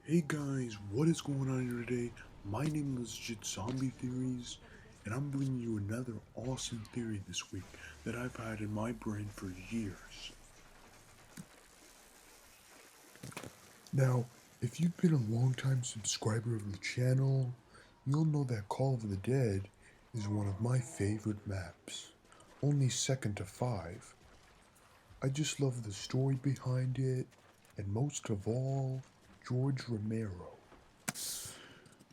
Hey guys, what is going on here today? My name is Legit Zombie Theories, and I'm bringing you another awesome theory this week that I've had in my brain for years. Now, if you've been a long-time subscriber of the channel, you'll know that Call of the Dead is one of my favorite maps, only second to 5. I just love the story behind it, and most of all, George Ramero.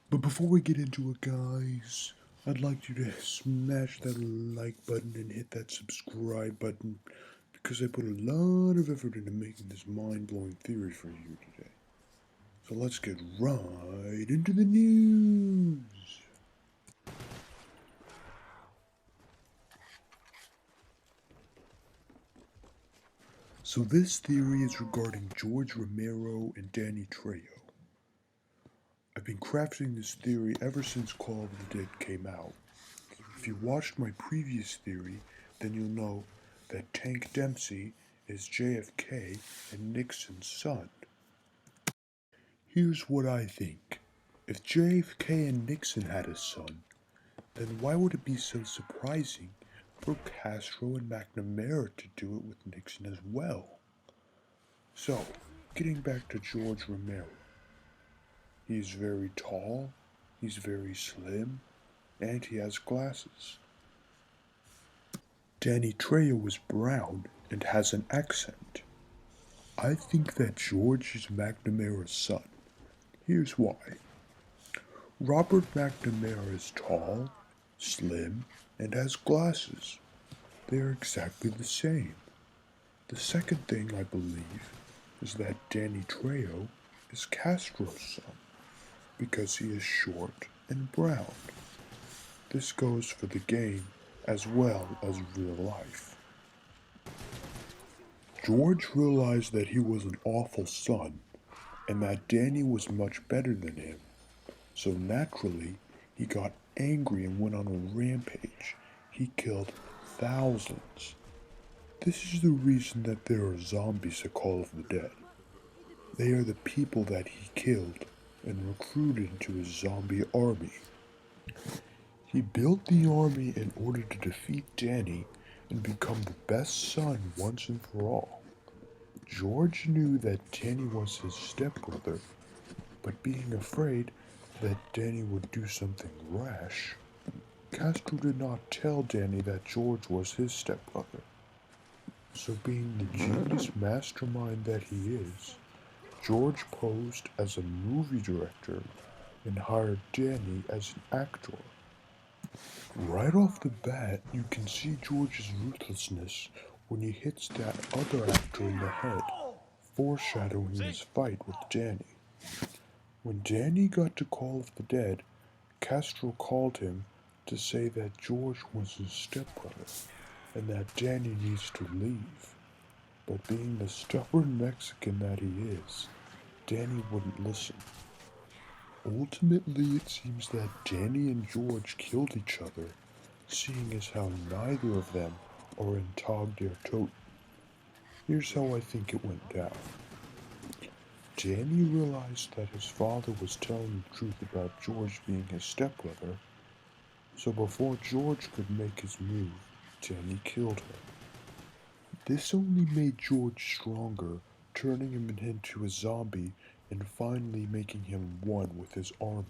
But before we get into it, guys, I'd like you to smash that like button and hit that subscribe button because I put a lot of effort into making this mind-blowing theory for you today. So let's get right into the news. So this theory is regarding George Ramero and Danny Trejo. I've been crafting this theory ever since Call of the Dead came out. If you watched my previous theory, then you'll know that Tank Dempsey is JFK and Nixon's son. Here's what I think. If JFK and Nixon had a son, then why would it be so surprising for Castro and McNamara to do it with Nixon as well? So, getting back to George Romero. He's very tall, he's very slim, and he has glasses. Danny Trejo is brown and has an accent. I think that George is McNamara's son. Here's why. Robert McNamara is tall, slim, and has glasses. They are exactly the same. The second thing I believe is that Danny Trejo is Castro's son because he is short and brown. This goes for the game as well as real life. George realized that he was an awful son and that Danny was much better than him. So naturally, he got angry and went on a rampage. He killed thousands. This is the reason that there are zombies at Call of the Dead. They are the people that he killed and recruited into his zombie army. He built the army in order to defeat Danny and become the best son once and for all. George knew that Danny was his stepbrother, but being afraid that Danny would do something rash, Castro did not tell Danny that George was his stepbrother. So being the genius mastermind that he is, George posed as a movie director and hired Danny as an actor. Right off the bat, you can see George's ruthlessness when he hits that other actor in the head, foreshadowing his fight with Danny. When Danny got to Call of the Dead, Castro called him to say that George was his stepbrother and that Danny needs to leave. But being the stubborn Mexican that he is, Danny wouldn't listen. Ultimately, it seems that Danny and George killed each other, seeing as how neither of them are in Tag der Toten. Here's how I think it went down. Danny realized that his father was telling the truth about George being his stepbrother, so before George could make his move, Danny killed him. This only made George stronger, turning him into a zombie and finally making him one with his army.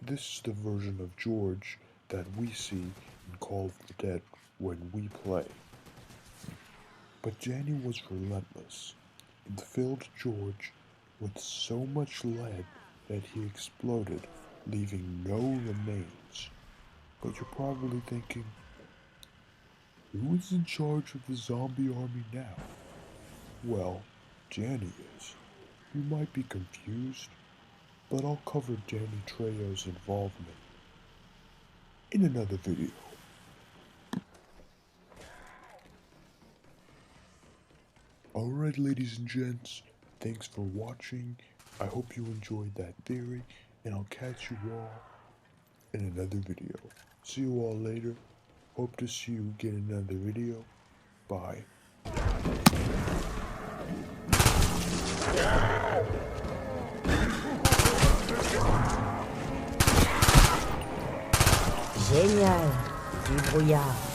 This is the version of George that we see in Call of the Dead when we play. But Danny was relentless and filled George with so much lead that he exploded, leaving no remains. But you're probably thinking, who is in charge of the zombie army now? Well, Danny is. You might be confused, but I'll cover Danny Trejo's involvement in another video. Alright, ladies and gents, thanks for watching. I hope you enjoyed that theory, and I'll catch you all in another video. See you all later. Hope to see you again in another video. Bye. Génial. Débrouillard.